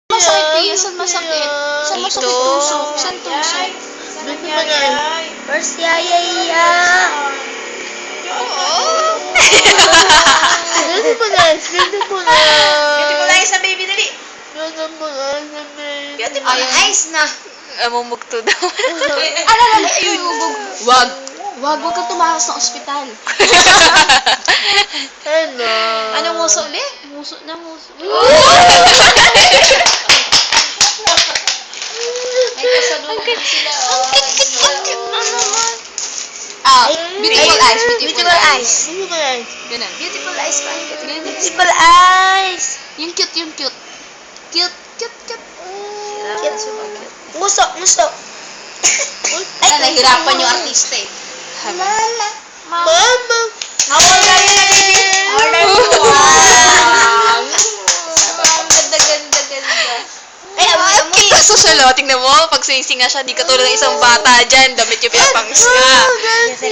Masakit eh. Saan masakit? Saan masakit Dito. tusok? Saan tusok? First yaya. Beautiful eyes, beautiful eyes. Beautiful eyes na baby, dali. Beautiful eyes na baby. Beautiful eyes na. Amumugto daw. Wag. Wag ka tumakas ng ospital. Hello. Anong muso ulit? Muso na muso. May kasalubong sila. Beautiful eyes. Beautiful eyes. Beautiful eyes. Ganun. Beautiful eyes pa. Ganun. Beautiful eyes. Yung cute, yung cute. Cute, cute, cute. Cute. Muso, muso. Ay, nahirapan yung artista eh. Mama. Mama. How old are you na, baby? How old are you? Wow. Ganda, ganda, ganda. Ay, amoy. Tingnan mo, pag sinising nga siya, di katulad ng isang bata dyan, damit yung pinapangs nga. Yes,